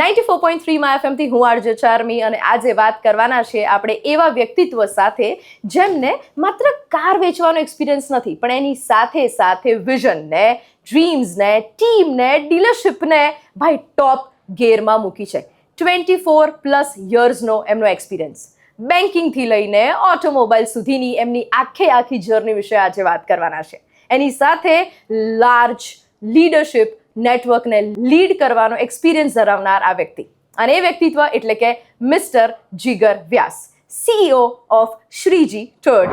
94.3 માં FM થી હું આરજે ચાર્મી અને આજે વાત કરવાના છે આપણે એવા વ્યક્તિત્વ સાથે જેમને માત્ર કાર વેચવાનો એક્સપિરિયન્સ નથી પણ એની સાથે સાથે વિઝન ને ડ્રીમ્સ ને ટીમ ને ડીલરશિપ ને ભાઈ ટોપ ગિયરમાં મૂકી છે 24+ યર્સનો એમનો એક્સપિરિયન્સ બેન્કિંગ થી લઈને ઓટોમોબાઈલ સુધીની એમની આખી જર્ની વિશે આજે વાત કરવાના છે એની સાથે લાર્જ લીડરશિપ નેટવર્કને લીડ કરવાનો એક્સપિરિયન્સ ધરાવનાર આ વ્યક્તિ અને એ વ્યક્તિત્વ એટલે કે mister Jigar Vyas CEO of Shreeji ટર્ડ.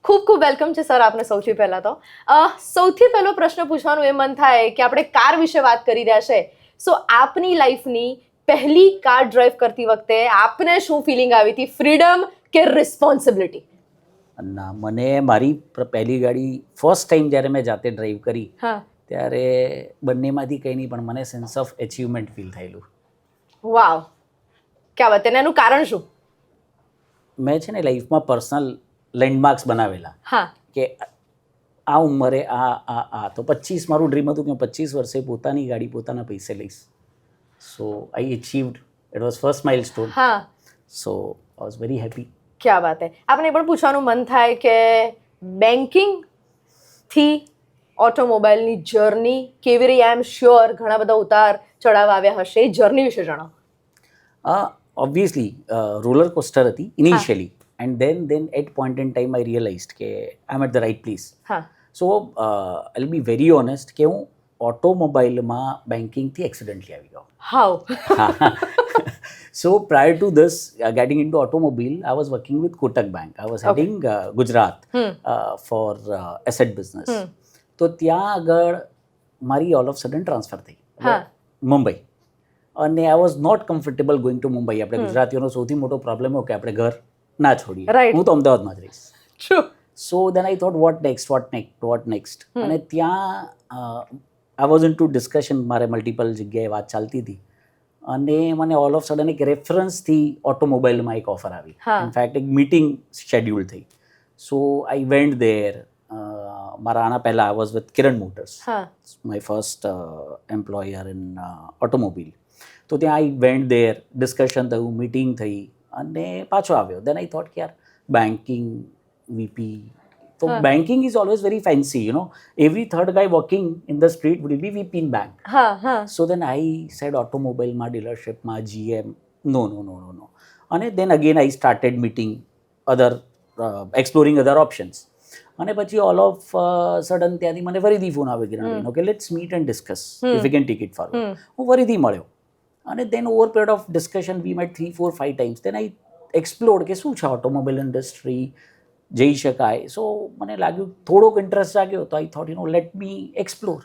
ખૂબ વેલકમ છે સર આપને. સૌથી પહેલા તો સૌથી પહેલો પ્રશ્ન પૂછવાનું એ મન થાય કે આપણે કાર વિશે વાત કરી રહ્યા છે, સો આપની લાઈફની પહેલી કાર ડ્રાઈવ કરતી વખતે આપને શું ફિલિંગ આવી હતી, ફ્રીડમ કે રિસ્પોન્સિબિલિટી? ના, મને મારી પહેલી ગાડી ફર્સ્ટ ટાઈમ જ્યારે મેં જાતે ડ્રાઈવ કરી ત્યારે બંનેમાંથી કંઈ નહીં પણ મને સેન્સ ઓફ એચિવમેન્ટ ફીલ થયેલું. વાવ, ક્યાં વાત. એનું કારણ શું? મેં છે ને લાઈફમાં પર્સનલ લેન્ડમાર્ક્સ બનાવેલા કે આ ઉંમરે આ તો 25 મારું ડ્રીમ હતું કે 25 વર્ષે પોતાની ગાડી પોતાના પૈસે લઈશ. So I achieved. It was first milestone. So I was very happy. ક્યાં વાત હે. આપણે પણ પૂછવાનું મન થાય કે બેન્કિંગ થી ઓટોમોબાઈલની જર્ની કેવી રહી? આઈ એમ શ્યોર ઘણા બધા ઉતાર ચઢાવ આવ્યા હશે, એ જર્ની વિશે જણાવો. ઓબ્વિયસલી રોલર કોસ્ટર હતી initially and then at point in time I realised કે I am at the right place. So I will be very honest કે હું ઓટોમોબાઈલમાં બેન્કિંગથી એક્સિડન્ટલી આવી ગયો. How? So prior to this, getting into automobile, I was working with Kotak Bank. I was heading Gujarat for asset business. તો ત્યાં આગળ મારી ઓલ ઓફ સડન ટ્રાન્સફર થઈ મુંબઈ અને I was not comfortable going to Mumbai. આપણે ગુજરાતીઓનો સૌથી મોટો પ્રોબ્લેમ હોય કે આપણે ઘર ના છોડીએ. હું તો અમદાવાદમાં જ રહીશ. So then I thought what next. અને ત્યાં I was into discussion. મારે મલ્ટિપલ જગ્યાએ વાત ચાલતી હતી અને મને ઓલ ઓફ સડન એક રેફરન્સથી ઓટોમોબાઈલમાં એક ઓફર આવી. ઇનફેક્ટ એક મીટિંગ શેડ્યુલ થઈ. સો આઈ વેન્ટ દેર. મારા આના પહેલાં I was with Kiran motors, my first employer in automobile. તો ત્યાં આઈ વેન્ટ દેર, ડિસ્કશન થયું, મીટિંગ થઈ અને પાછો આવ્યો. દેન આઈ થોટ કે યાર banking VP. So banking is always very fancy, you know. Every third guy walking in the street would be VP in bank. So then I said automobile ma dealership ma GM. No. And then again I started meeting other, exploring other options. અને પછી all of sudden ત્યાંથી મને ફરીથી phone આવે કિરણભાઈનો કે let's meet and discuss if we can take it forward. હું ફરીથી મળ્યો અને then over period of discussion we met 3, 4, 5 times. Then I explored કે શું છે ઓટોમોબાઈલ ઇન્ડસ્ટ્રી, જઈ શકાય. સો મને લાગ્યું થોડોક ઇન્ટરેસ્ટ જાગ્યો તો I thought let me explore.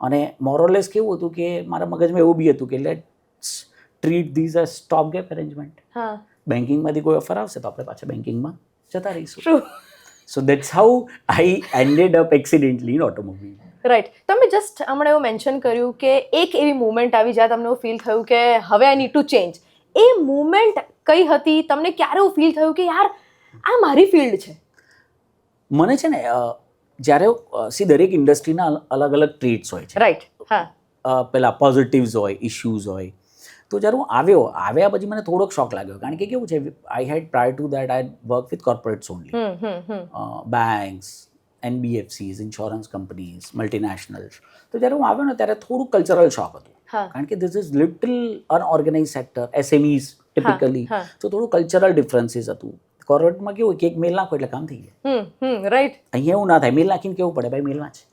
અને મોરલેસ કેવું હતું કે મારા મગજમાં એવું બી હતું કે let's treat these as stop gap arrangement. બેન્કિંગમાંથી કોઈ ઓફર આવશે તો આપણે પાછા બેન્કિંગમાં જતા રહીશું. So that's how I ended up accidentally in automobile. Right. તમે જસ્ટ હમણાં એવું મેન્શન કર્યું કે એક એવી મુવમેન્ટ આવી જ્યાં તમને એવું ફીલ થયું કે હવે I need to change. A movement કઈ હતી? તમને ક્યારે એવું ફીલ થયું કે યાર આ મારી ફિલ્ડ છે? મને છે ને જ્યારે દરેક ઇન્ડસ્ટ્રીના અલગ અલગ ટ્રેડ્સ હોય છે. રાઈટ. પેલા પોઝિટિવ્સ હોય, ઇશ્યુઝ હોય. તો જ્યારે હું આવ્યા પછી મને થોડોક શોખ લાગ્યો કારણ કે કેવું છે I had prior to that I work with corporates only, banks, NBFCs, insurance companies, multinationals. તો જ્યારે હું આવ્યો ને ત્યારે થોડું કલ્ચરલ શોખ હતું કારણ કે this is little unorganised sector, SMEs typically. તો થોડું કલ્ચરલ ડિફરન્સીસ હતું. કોર્પોરેટમાં કેવું કે એક મેલ નાખો એટલે કામ થઈ જાય. રાઈટ. અહીંયા એવું ના થાય. મેલ નાખીને કેવું પડે ભાઈ મેલમાં છે,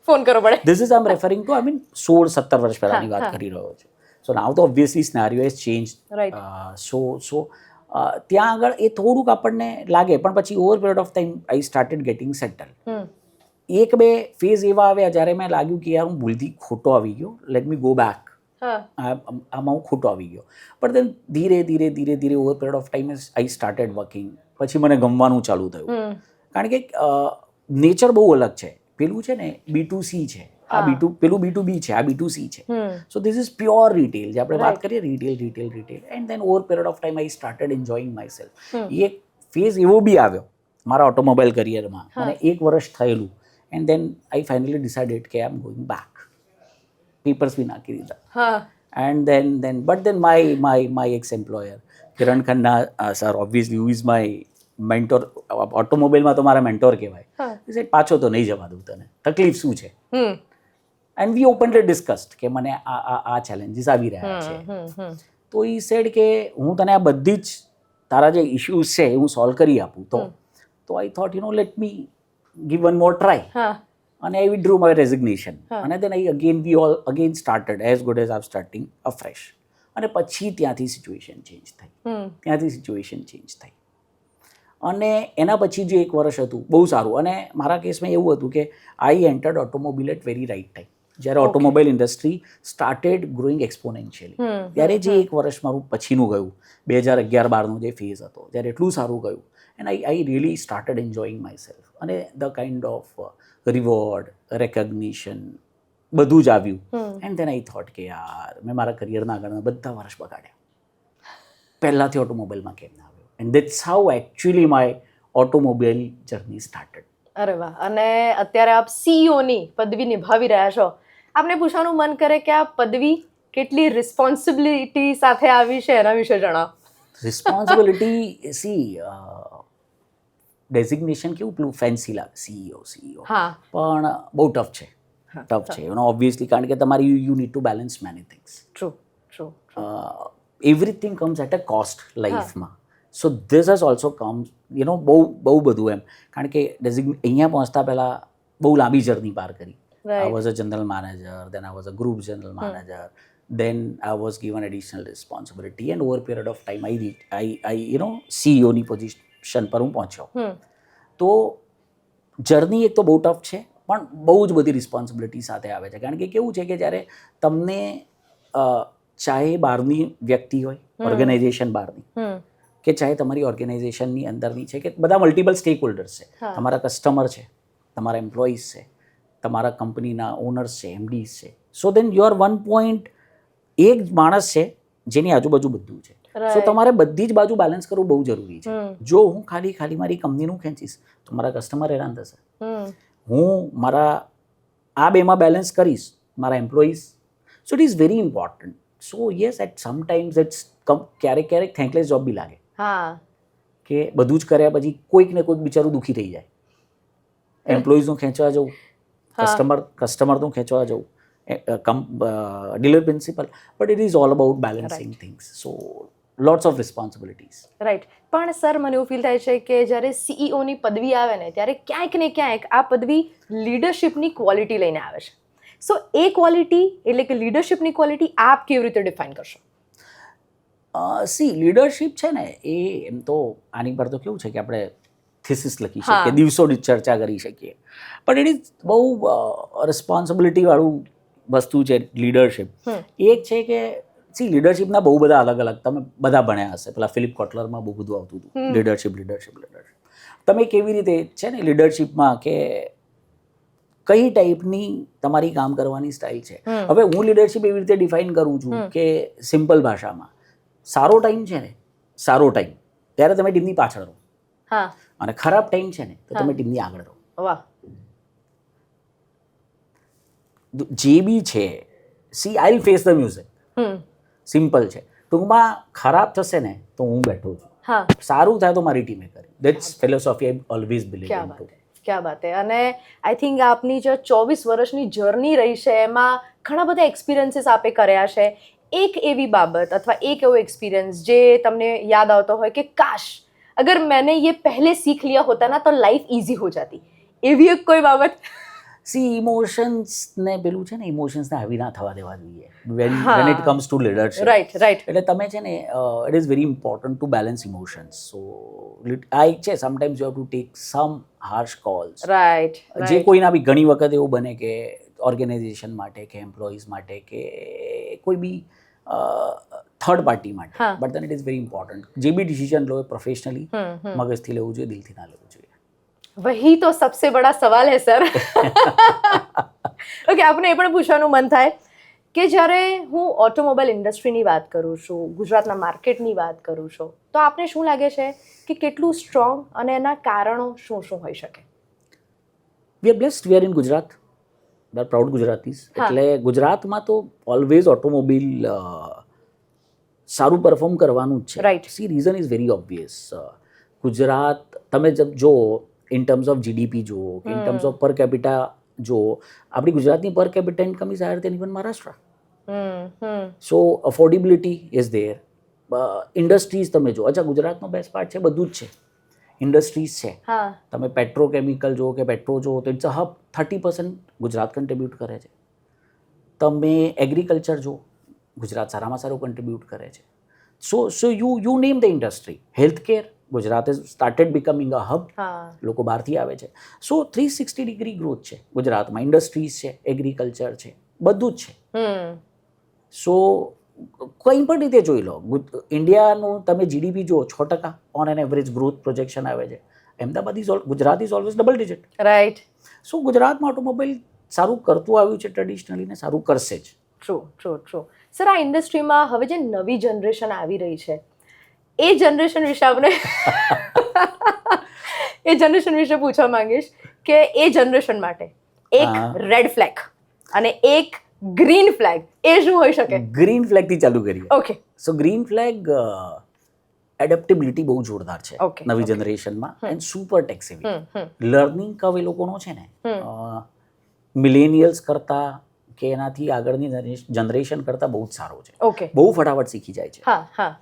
ફોન કરવો પડે. This is I am referring to 16-17 વર્ષ પહેલાની વાત કરી રહ્યો છું. સો નાવ તો obviously scenario has change. So ત્યાં આગળ એ થોડુંક આપણને લાગે પણ પછી over period of time I started getting settle. 1-2 phase એવા આવ્યા જ્યારે મેં લાગ્યું કે યાર હું ભૂલથી ખોટો આવી ગયો, લેટ મી ગો બેક. આમાં હું ખોટો આવી ગયો. પણ દેન ધીરે over period of time I started working. પછી મને ગમવાનું ચાલુ થયું કારણ કે નેચર બહુ અલગ છે. પેલું છે ને B2C છે, પેલું B2B છે, આ B2C છે. So this is pure retail. જે આપણે વાત કરીએ retail and then over period of time I started enjoying myself. એ ફેઝ એવો બી આવ્યો મારા ઓટોમોબાઈલ કરિયરમાં મને 1 વર્ષ થયેલું and then I finally decided કે I am going back. Papers બી નાખી દીધા. And then but then my ex-employer Kiran Khanna sir obviously who is my mentor, ઓટોમોબાઈલમાં તો મારા મેન્ટોર કહેવાય, he said પાછો તો નહીં જવા દઉં તને, તકલીફ શું છે? એન્ડ વી ઓપનલી ડિસ્કસ્ડ કે મને આ ચેલેન્જીસ આવી રહ્યા છે. તો એ સેડ કે હું તને આ બધી જ તારા જે ઇશ્યુઝ છે હું સોલ્વ કરી આપું. તો I thought let me give one more try અને આઈ વિથડ્રુ માય રેઝિગ્નેશન અને then we all again started as good as I starting afresh. અને પછી ત્યાંથી સિચ્યુએશન ચેન્જ થઈ અને એના પછી જે 1 વર્ષ હતું બહુ સારું. અને મારા કેસમાં એવું હતું કે I entered automobile at very right time, જ્યારે automobile industry started growing exponentially. ત્યારે જે 1 વર્ષ મારું પછીનું ગયું 2011-12નો જે ફેઝ હતો, જ્યારે એટલું સારું ગયું and I really started enjoying myself. અને the kind of reward, recognition બધું જ આવ્યું. એન્ડ દેન આઈ થોટ કે યાર મેં મારા કરિયરના આગળના બધા વર્ષ બગાડ્યા, પહેલાંથી ઓટોમોબાઈલમાં કેમ ના આવ્યો? And that's how actually my automobile journey started. અરે વાહ. અને અત્યારે આપ સીઈઓની પદવી નિભાવી રહ્યા છો. આપને પૂછવાનું મન કરે કે આ પદવી કેટલી રિસ્પોન્સિબિલિટી સાથે આવી છે, એના વિશે જણાવો. રિસ્પોન્સિબિલિટી ડેઝિગ્નેશન કેવું પેલું ફેન્સી લાગે સીઈઓ, પણ બહુ ટફ છે ઓબ્વિયસલી, કારણ કે તમારી you need to balance many things. True. Everything comes at a cost લાઈફમાં. So this has also comes બહુ બધું એમ, કારણ કે અહીંયા પહોંચતા પહેલાં બહુ લાંબી જર્ની પાર કરી. I was a general manager, then I was a group general manager, then I was given additional responsibility and over a period of time I CEOની પોઝિશન પર હું પહોંચ્યો. તો જર્ની એક તો બહુ ટફ છે, પણ બહુ જ બધી રિસ્પોન્સિબિલિટી સાથે આવે છે. કારણ કે કેવું છે કે જ્યારે તમને ચાહે બહારની વ્યક્તિ હોય, ઓર્ગેનાઇઝેશન બહારની, કે ચાહે તમારી ઓર્ગેનાઇઝેશનની અંદરની છે, કે બધા મલ્ટિપલ સ્ટેક હોલ્ડર્સ છે, તમારા કસ્ટમર છે, તમારા એમ્પ્લોઈઝ છે, તમારા કંપનીના ઓનર્સ છે, એમડીઝ છે. So then you are one point, એક માણસ છે જેની આજુબાજુ બધું છે. સો તમારે બધી જ બાજુ બેલેન્સ કરવું બહુ જરૂરી છે. જો હું ખાલી મારી કંપનીનું ખેંચીશ તો મારા કસ્ટમર હેરાન થશે. હું મારા આ બેમાં બેલેન્સ કરીશ, મારા employees. So it is very important. So yes, at sometimes it's ક્યારેક થેન્કલેસ જોબ બી લાગે કે બધું જ કર્યા પછી કોઈક ને કોઈક બિચારું દુઃખી થઈ જાય. એમ્પ્લોઈઝનું ખેંચવા જવું, કસ્ટમરનું ખેંચવા જવું, dealer principal, but it is all about balancing things. So lots of responsibilities. Right. પણ સર મને એવું ફીલ થાય છે કે જ્યારે સીઈઓની પદવી આવે ને ત્યારે ક્યાંક ને ક્યાંક આ પદવી લીડરશિપની ક્વોલિટી લઈને આવે છે. સો એ ક્વોલિટી એટલે કે લીડરશિપની ક્વોલિટી આપ કેવી રીતે ડિફાઇન કરશો? લીડરશિપ છે ને એ એમ તો આની પર તો કેવું છે કે આપણે થીસિસ લખી શકીએ, દિવસો ચર્ચા કરી શકીએ, પણ ઇટ ઇઝ બહુ રિસ્પોન્સિબિલિટીવાળું વસ્તુ છે લીડરશિપ. એક છે કે લીડરશિપના બહુ બધા અલગ તમે બધા ભણ્યા હશે, પેલા ફિલિપ કોટલરમાં બહુ બધું આવતું હતું લીડરશિપ. તમે કેવી રીતે છે ને લીડરશિપમાં કે કઈ ટાઈપની તમારી કામ કરવાની સ્ટાઇલ છે. હવે હું લીડરશિપ એવી રીતે ડિફાઇન કરું છું કે સિમ્પલ ભાષામાં, સારો ટાઈમ છે ને, સારો ટાઈમ ત્યારે તમે ટીમની પાછળ રહો, અને ખરાબ ટાઈમ છે ને તો તમે ટીમની આગળ રહો. વાહ. જે બી છે, I will face the music. Simple છે. ટૂંકમાં ખરાબ થશે ને તો હું બેઠો છું, સારું થાય તો મારી ટીમે કરી. That's philosophy I always believe in to. ક્યાં બાત હે. અને આઈ થિંક આપની જે 24 વર્ષની જર્ની રહી છે એમાં ઘણા બધા એક્સપિરિયન્સીસ આપે કર્યા છે. એક એવી બાબત અથવા એક એવો એક્સપિરિયન્સ જે તમને યાદ આવતો હોય કે કાશ અગર मैंने ये पहले सीख लिया होता ना तो लाइफ इजी हो जाती, એવી એક કોઈ બાબત? ઇમોશન્સને પેલું છે ને, ઇમોશન્સને આવી ના થવા દેવા જોઈએ when it comes to leadership. Right. એટલે તમે છે ને it is very important to balance emotions. So I છે sometimes you have to take some harsh calls. Right. જે કોઈના બી ઘણી વખત એવું બને કે ઓર્ગેનાઇઝેશન માટે કે એમ્પ્લોઈઝ માટે કે કોઈ બી થર્ડ પાર્ટી માટે, but then it is very important. જે બી ડિસિઝન લો એ પ્રોફેશનલી મગજથી લેવું જોઈએ, દિલથી ના લેવું જોઈએ. वही तो सबसे बड़ा सवाल है सर. ओके, आपने એ પણ પૂછવાનું મન થાય કે જ્યારે હું ઓટોમોબાઈલ ઇન્ડસ્ટ્રીની વાત કરું છું, ગુજરાતના માર્કેટની વાત કરું છું, તો આપને શું લાગે છે કે કેટલું સ્ટ્રોંગ અને એના કારણો શું શું હોઈ શકે? We are blessed, we are in Gujarat, we are proud Gujaratis. એટલે ગુજરાતમાં તો ઓલવેઝ ઓટોમોબિલ સારું પરફોર્મ કરવાનું જ છે. Right. See reason is very obvious. Gujarat તમે જો ઇન ટર્મ્સ ઓફ જીડીપી જુઓ, in terms of per capita જુઓ, આપણી ગુજરાતની per capita income is higher than even Maharashtra. So affordability is there. Industries તમે જો, અચ્છા ગુજરાતનો બેસ્ટ પાર્ટ છે બધું જ છે, ઇન્ડસ્ટ્રીઝ છે. તમે પેટ્રોકેમિકલ જુઓ કે પેટ્રો જુઓ તો it's a hub, 30% Gujarat contribute કરે છે. તમે એગ્રીકલ્ચર જુઓ, ગુજરાત સારામાં સારું કન્ટ્રીબ્યુટ કરે છે. So you name the industry. Health care, Gujarat is started becoming a hub. લોકો બહારથી આવે છે. સો 360 ડિગ્રી ગ્રોથ છે ગુજરાતમાં. ઇન્ડસ્ટ્રીઝ છે, એગ્રીકલ્ચર છે, બધું જ છે. સો કંઈ પણ રીતે જોઈ લો, ઇન્ડિયાનું તમે જીડીપી જુઓ 6% on an average growth projection આવે છે. Ahmedabad Gujarat is always double digit. Right. So ગુજરાતમાં ઓટોમોબાઈલ સારું કરતું આવ્યું છે ટ્રેડિશનલી, ને સારું કરશે જ. ટ્રુ. સર, આ ઇન્ડસ્ટ્રીમાં હવે જે નવી જનરેશન આવી રહી છે, એ જનરેશન વિશે આપણે એ જનરેશન વિશે પૂછવા માંગીશ કે એ જનરેશન માટે એક રેડ ફ્લેગ અને એક ગ્રીન ફ્લેગ એ શું હોઈ શકે? ગ્રીન ફ્લેગથી ચાલુ કરીએ. ઓકે. સો ગ્રીન ફ્લેગ, એડેપ્ટેબિલિટી બહુ જોરદાર છે Okay, નવી જનરેશનમાં, એન્ડ સુપર ટેક્સિવી. લર્નિંગ કર્વ એ લોકોનો છે ને, મિલેનિયલ્સ કરતા કે એનાથી આગળની જનરેશન કરતા બહુ જ સારો છે. ઓકે. બહુ ફટાફટ શીખી જાય છે. હા.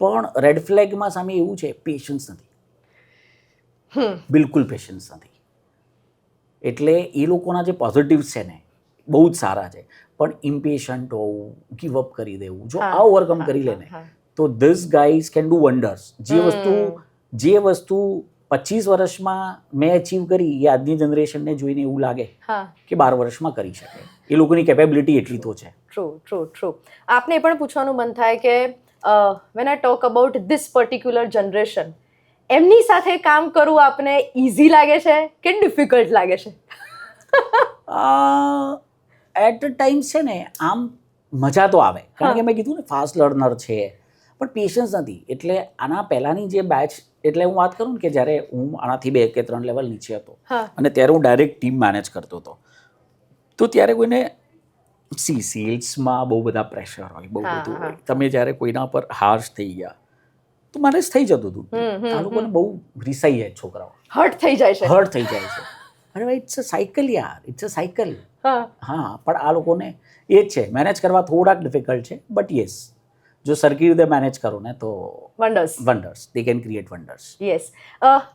પણ રેડ ફ્લેગમાં સામે એવું છે, પેશન્સ નથી, બિલકુલ પેશન્સ નથી. એટલે એ લોકોના જે પોઝિટિવ્સ છે ને બહુ જ સારા છે, પણ ઇમ્પેશન્ટ હોવું, ગીવ અપ કરી દેવું, જો આ ઓવરકમ કરી લે ને તો this guys can do wonders. જે વસ્તુ 25 વર્ષમાં મેં અચીવ કરી, એ આજની જનરેશનને જોઈને એવું લાગે કે 12 વર્ષમાં કરી શકે. એ લોકોની કેપેબિલિટી એટલી તો છે. ટ્રુ. આપને એ પણ પૂછવાનું મન થાય કે when I talk about this particular generation, એમની સાથે કામ કરવું આપને ઇઝી લાગે છે કે ડિફિકલ્ટ લાગે છે? એટ ટાઈમ્સ છે ને આમ મજા તો આવે, કારણ કે મેં કીધું ને ફાસ્ટ લર્નર છે, પણ પેશન્સ નથી. એટલે આના પહેલાંની જે બેચ, એટલે હું વાત કરું ને કે જ્યારે હું આનાથી 2 કે 3 લેવલ નીચે હતો અને ત્યારે હું ડાયરેક્ટ ટીમ મેનેજ કરતો હતો, તો ત્યારે કોઈને સેલ્સમાં બહુ બધા પ્રેશર હોય, બહુ બધું હોય. તમે જ્યારે કોઈના પર હાર્શ થઈ ગયા તો મેનેજ થઈ જતું હતું. આ લોકોને બહુ રિસાઈ જાય, છોકરાઓ હર્ટ થઈ જાય છે. અરે ભાઈ, ઇટ્સ અ સાયકલ યાર, ઇટ્સ અ સાયકલ. હા, પણ આ લોકોને એ જ છે, મેનેજ કરવા થોડાક ડિફિકલ્ટ છે, બટ યસ, જો સરખી રીતે મેનેજ કરો ને તો wonders, they can create wonders. Yes.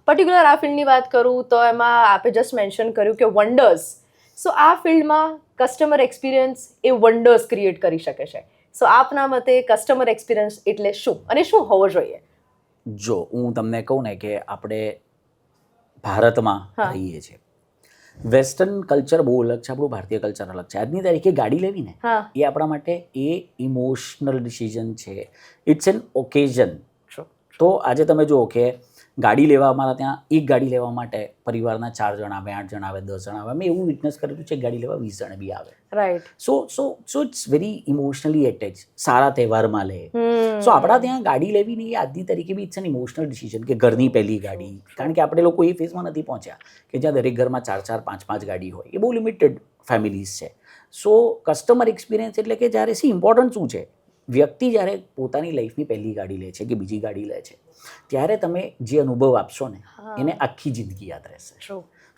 Particular આ ફિલ્ડની વાત કરું તો એમાં આપે જસ્ટ મેન્શન કર્યું કે વન્ડર્સ. સો આ ફિલ્ડમાં કસ્ટમર એક્સપિરિયન્સ એ વન્ડર્સ ક્રિએટ કરી શકે છે. સો આપના મતે કસ્ટમર એક્સપિરિયન્સ એટલે શું અને શું હોવો જોઈએ? જો હું તમને કહું ને કે આપણે ભારતમાં રહીએ છીએ, વેસ્ટર્ન કલ્ચર બહુ અલગ છે, આપણું ભારતીય કલ્ચર અલગ છે. આજની તારીખે ગાડી લેવી ને એ આપણા માટે એ ઇમોશનલ ડિસિઝન છે, ઇટ્સ એન ઓકેઝન. તો આજે તમે જુઓ કે ગાડી લેવા, અમારા ત્યાં એક ગાડી લેવા માટે પરિવારના 4 જણ આવે, 8 જણ આવે, 10 જણ આવે. મેં એવું વિટનેસ કરેલું છે, ગાડી લેવા 20 જણ બી આવે. Right. So it's very emotionally attach. સારા તહેવારમાં લે. સો આપણા ત્યાં ગાડી લેવી નહીં, આજની તરીકે બી ઇટ્સ એન ઇમોશનલ ડિસિઝન કે ઘરની પહેલી ગાડી. કારણ કે આપણે લોકો એ ફેઝમાં નથી પહોંચ્યા કે જ્યાં દરેક ઘરમાં 4-4, 5-5 ગાડી હોય. એ બહુ લિમિટેડ ફેમિલીઝ છે. સો કસ્ટમર એક્સપિરિયન્સ એટલે કે જ્યારે ઇમ્પોર્ટન્ટ શું છે, વ્યક્તિ જ્યારે પોતાની લાઈફની પહેલી ગાડી લે છે કે બીજી ગાડી લે છે, ત્યારે તમે જે અનુભવ આપશો ને એને આખી જિંદગી યાદ રહેશે.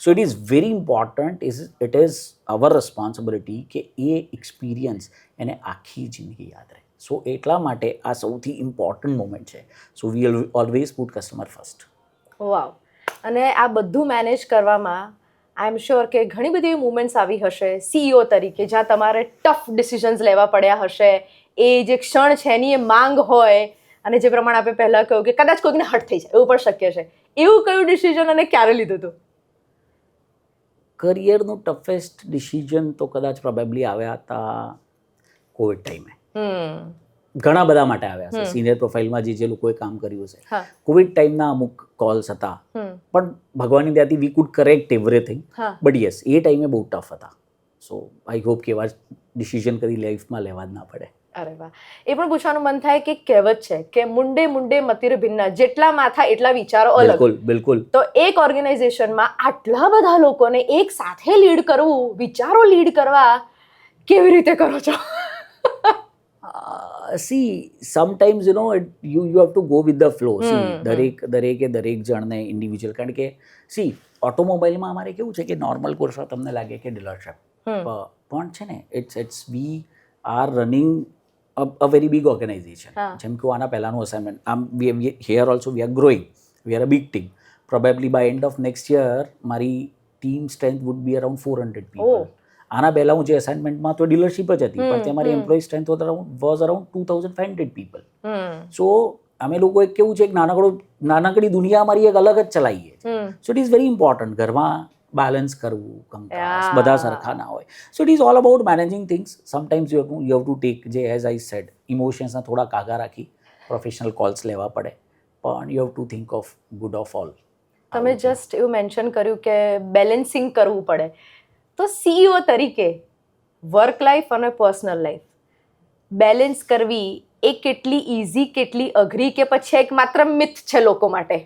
સો it is very important, it is our responsibility કે એ એક્સપિરિયન્સ એને આખી જિંદગી યાદ રહે. સો એટલા માટે આ સૌથી ઇમ્પોર્ટન્ટ મોમેન્ટ છે. So we always put customer first. Wow. અને આ બધું મેનેજ કરવામાં આઈ એમ શ્યોર કે ઘણી બધી એવી મુમેન્ટ્સ આવી હશે CEO તરીકે, જ્યાં તમારે ટફ ડિસિઝન્સ લેવા પડ્યા હશે. એ જે ક્ષણ છે એની એ માંગ હોય, અને જે પ્રમાણે આપણે પહેલાં કહ્યું કે કદાચ કોઈકને હર્ટ થઈ જાય, એવું પણ શક્ય છે. એવું કયું ડિસિઝન અને ક્યારે લીધું હતું? કરિયરનું ટફેસ્ટ ડિસિઝન તો કદાચ પ્રોબેબલી આવ્યા હતા કોવિડ ટાઈમે. ઘણા બધા માટે આવ્યા છે, સિનિયર પ્રોફાઇલમાં જે લોકોએ કામ કર્યું છે. કોવિડ ટાઈમના અમુક કોલ્સ હતા, પણ ભગવાનની દયાથી we could correct everything. But yes, એ ટાઈમે બહુ ટફ હતા. સો આઈ હોપ કે એવા ડિસિઝન કદી લાઈફમાં લેવા જ ના પડે. અરે વાહ, એ પણ પૂછવાનું મન થાય કે કહેવત છે કે મુંડે મુંડે મતિર ભિન્ના, જેટલા માથા એટલા વિચારો અલગ. બિલકુલ બિલકુલ. તો એક ઓર્ગેનાઇઝેશનમાં આટલા બધા લોકોને એક સાથે લીડ કરવું, વિચારો લીડ કરવા કેવી રીતે કરો છો? C sometimes you have to go with the flow. C દરેકે જણને ઇન્ડિવિજ્યુઅલ, કારણ કે સી ઓટોમોબાઈલમાં અમારે કેવું છે કે નોર્મલ કોર્સમાં તમને લાગે કે ડીલરશીપ, પણ છે ને it's we are running a very big organisation. જેમ કે આના પહેલાંનું assignment here also we are growing, we are a big team. Probably by end of next year મારી team strength would be around 400 people. આના પહેલાં હું જે અસાઇનમેન્ટમાં તો ડીલરશીપ જ હતી, પણ ત્યાં મારી employ strength was around 2500 people. So અમે લોકો એક કેવું છે, એક નાનકડી દુનિયા અમારી એક અલગ જ ચલાવીએ છીએ. સો ઇટ ઇઝ વેરી ઇમ્પોર્ટન્ટ ઘરમાં બેલેન્સ કરવું, કંકાસ બધા સરખા ના હોય. સો it is all about managing things. Sometimes you have to tech, જે એઝ આઈ સેડ, ઇમોશન્સના થોડા કાગા રાખી પ્રોફેશનલ કોલ્સ લેવા પડે, પણ you have two think of good of all. તમે જસ્ટ એવું મેન્શન કર્યું કે બેલેન્સિંગ કરવું પડે, તો સીઈઓ તરીકે વર્ક લાઈફ અને પર્સનલ લાઈફ બેલેન્સ કરવી એ કેટલી ઇઝી, કેટલી અઘરી, કે પછી એક માત્ર મિથ છે લોકો માટે?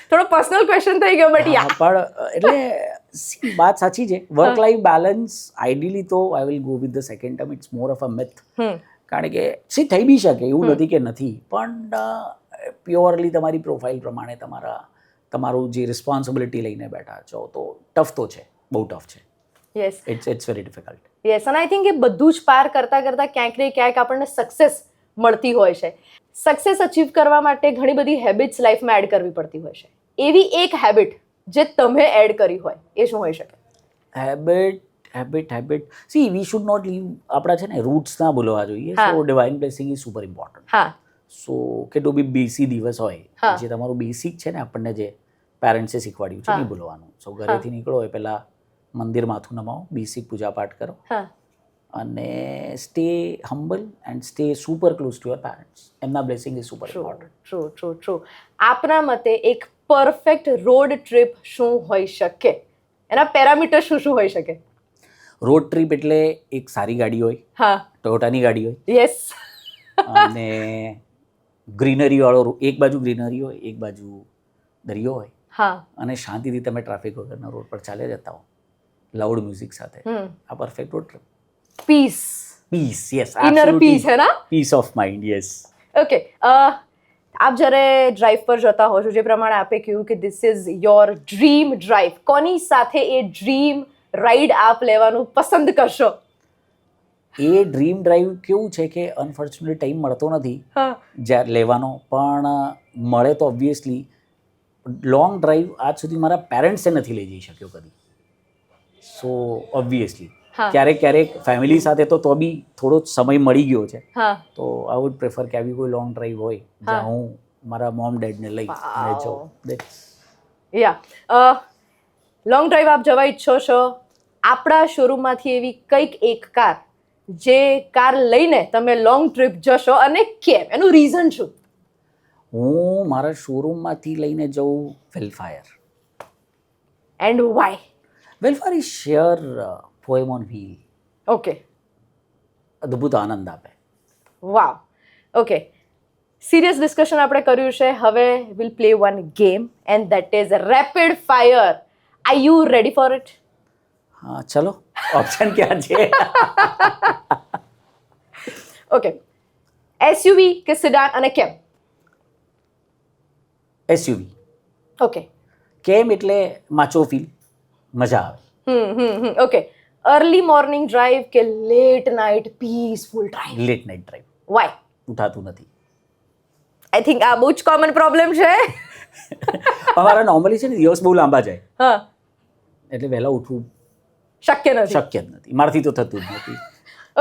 થોડો પર્સનલ ક્વેશ્ચન થઈ ગયો, બટ યા. પણ એટલે વાત સાચી છે. વર્ક લાઈફ બેલેન્સ આઈડિયલી તો I will go with the second term. It's more of a myth. કારણ કે સી થઈ બી શકે, એવું નથી કે નથી, પણ પ્યોરલી તમારી પ્રોફાઇલ પ્રમાણે તમારું જે રિસ્પોન્સિબિલિટી લઈને બેઠા છો તો ટફ તો છે, બહુ ટફ છે. Yes, it's very difficult. Yes, અને આઈ થિંક એ બધું જ પાર કરતાં ક્યાંક ને ક્યાંક આપણને સક્સેસ મળતી હોય છે. સક્સેસ અચીવ કરવા માટે ઘણી બધી હેબિટ્સ લાઈફમાં એડ કરવી પડતી હોય છે. એવી એક હેબિટ જે તમે એડ કરી હોય, એ શું હોઈ શકે? Habit see we should not leave આપણા છે ને રૂટ્સ ના ભૂલવા જોઈએ. So divine blessing is super important. હા. સો કેટલું બી બેસી દિવસ હોય, જે તમારું બેસિક છે ને, આપણને જે પેરેન્ટ્સે શીખવાડ્યું છે, નહીં ભૂલવાનું. સો ઘરેથી નીકળો હોય પહેલાં મંદિર માથું નમાવો, બેસિક પૂજા પાઠ કરો, અને stay humble and stay super close to your parents. એમના blessing is super important. True. આપના મતે એક પરફેક્ટ રોડ ટ્રીપ શું હોઈ શકે? એના પેરામીટર શું હોઈ શકે? રોડ ટ્રીપ એટલે એક સારી ગાડી હોય, ટોયોટાની ગાડી હોય, યસ, અને ગ્રીનરી વાળો, એક બાજુ ગ્રીનરી હોય, એક બાજુ દરિયો હોય, અને શાંતિથી તમે ટ્રાફિક વગરના રોડ પર ચાલ્યા જતા હો, લાઉડ મ્યુઝિક સાથે. આ perfect road trip. Peace, yes, inner peace, હે ના? Peace of mind, yes. Okay, આપ જ્યારે ડ્રાઈવ પર જતા હો છો, જે પ્રમાણે આપે કહ્યું કે this is your dream drive, કોની સાથે એ ડ્રીમ રાઈડ આપ લેવાનું પસંદ કરશો? એ ડ્રીમ ડ્રાઈવ કેવું છે કે અનફોર્ચ્યુનેટલી ટાઈમ મળતો નથી જ્યારે લેવાનો, પણ મળે તો ઓબ્વિયસલી. લોંગ ડ્રાઈવ આજ સુધી મારા પેરેન્ટ્સે નથી લઈ જઈ શક્યો કદી. સો ઓબ્વિયસલી ક્યારેક ફેમિલી સાથે તો બી થોડો સમય મળી ગયો છે. તો આઈ વુડ પ્રેફર કે આવી કોઈ લોંગ ડ્રાઈવ હોય જ્યાં હું મારા મોમ ડેડને લઈ જાઉં. યા, લોંગ ડ્રાઈવ આપ જવા ઈચ્છો છો. આપણા શોરૂમમાંથી એવી કંઈક એક કાર, જે કાર લઈને તમે લોંગ ટ્રીપ જશો, અને કેમ? એનું રીઝન શું? હું મારા શોરૂમમાંથી લઈને જઉં Vellfire. And why? Vellfire is sheer poem on wheel. Okay. અદ્ભુત આનંદ આપે. વાવ. ઓકે, સિરિયસ ડિસ્કશન આપણે કર્યું છે. હવે will play one game, and that is rapid fire. Are you ready for it? હા, ચલો. ઓપ્શન ક્યાં છે? ઓકે, એસયુવી કે સિડાન, અને કેમ? એસયુવી. ઓકે. કેમ? એટલે માચો ફીલ, મજા આવે. ઓકે, અર્લી મોર્નિંગ ડ્રાઈવ કે late night peaceful drive? Late night drive. Why? ઉઠાતું નથી. આઈ થિંક આ બહુ જ કોમન પ્રોબ્લેમ છે. અમારા નોર્મલી છે ને દિવસ બહુ લાંબા જાય, એટલે વહેલા ઉઠવું શક્ય જ નથી. મારાથી તો થતું જ નથી.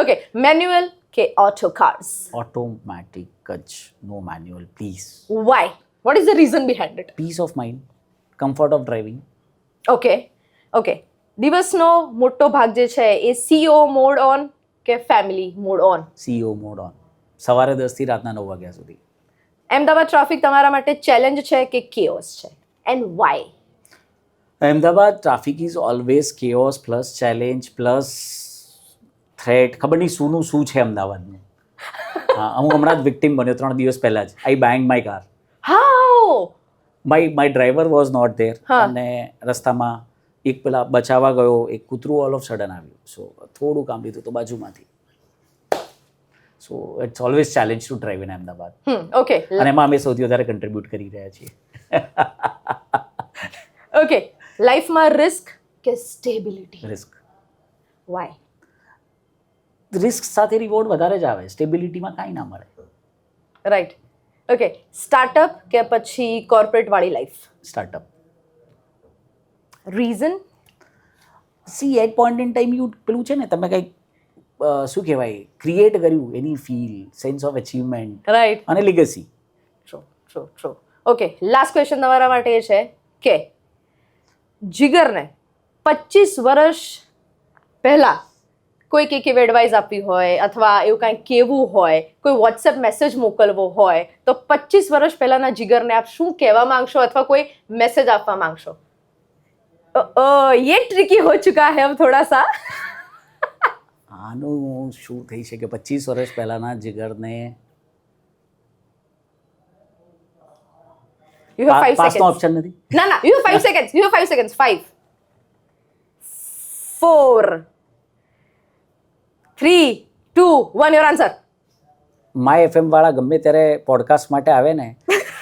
ઓકે, મેન્યુઅલ કે ઓટો કાર્સ? ઓટોમેટિક જ, no manual please. Why? What is the reason behind it? Peace of mind, comfort of driving. Okay. દિવસનો મોટો ભાગ જે છે એ સીઓ મોડ ઓન કે family mode on? CEO mode on, સવારે 10 થી રાતના 9 વાગ્યા સુધી. અમદાવાદ ટ્રાફિક તમારા માટે ચેલેન્જ છે કે કેઓસ છે, and Y? Ahmedabad traffic is always chaos plus challenge plus threat, ખબર નહીં શુંનું શું છે અમદાવાદનું. હા, હું હમણાં જ વિક્ટિમ બન્યો 3 દિવસ પહેલા જ. I bang my car. How my driver was not there હા. અને રસ્તામાં એક પેલા બચાવવા ગયો, એક કૂતરું ઓલ ઓફ સડન આવ્યું. સો થોડું કામ લીધું તો બાજુમાંથી. So it's always challenge to drive in Ahmedabad. Okay અને એમાં અમે સૌથી વધારે કન્ટ્રીબ્યુટ કરી રહ્યા છીએ. ઓકે લાઈફમાં રિસ્ક કે સ્ટેબિલિટી? રિસ્ક. વાય? રિસ્ક સાથે રિવોર્ડ વધારે જ આવે, સ્ટેબિલિટીમાં કાંઈ ના મળે. રાઈટ. ઓકે સ્ટાર્ટઅપ કે પછી કોર્પોરેટ વાળી life? Startup. Reason? See at point in time you પેલું છે ને, તમે કંઈક શું કહેવાય ક્રિએટ કર્યું, એની feel, sense of achievement right. અને legacy. True. Okay last question તમારા માટે એ છે કે જીગરને 25 વર્ષ પહેલા કોઈ કંઈક એવી એડવાઇસ આપવી હોય અથવા એવું કાંઈક કહેવું હોય, કોઈ વોટ્સએપ મેસેજ મોકલવો હોય, તો 25 વર્ષ પહેલાના જીગરને આપ શું કહેવા માંગશો અથવા કોઈ મેસેજ આપવા માંગશો? ये ट्रिकी हो चुका है अब थोड़ा सा. આનું શું થઈ શકે 25 વર્ષ પહેલાના જીગરને? You have 5 પાસનો seconds. ઓપ્શન નથી. ના you have 5 seconds. 5 4 3 2 1 your answer. My FM વાળા ગમે ત્યારે પોડકાસ્ટ માટે આવે ને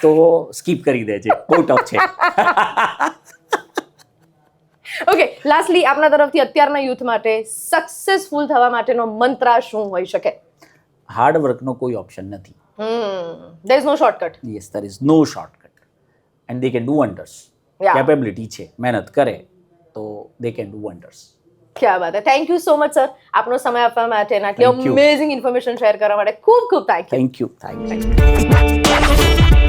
તો સ્કીપ કરી દે છે, બહુ ટફ છે. ઓકે લાસ્ટલી આપના તરફથી અત્યારના યુથ માટે સક્સેસફુલ થવા માટેનો મંત્ર શું હોઈ શકે? હાર્ડ વર્કનો કોઈ ઓપ્શન નથી. there is no shortcut. Yes, there is no shortcut and they can do wonders. Yeah. Capability છે, મહેનત કરે તો they can do wonders. ક્યાં વાત હે. Thank you so much sir, આપનો સમય આપવા માટે અને આટલી Thank you. Amazing information share કરવા માટે ખૂબ ખૂબ થેન્ક યુ. Thank you.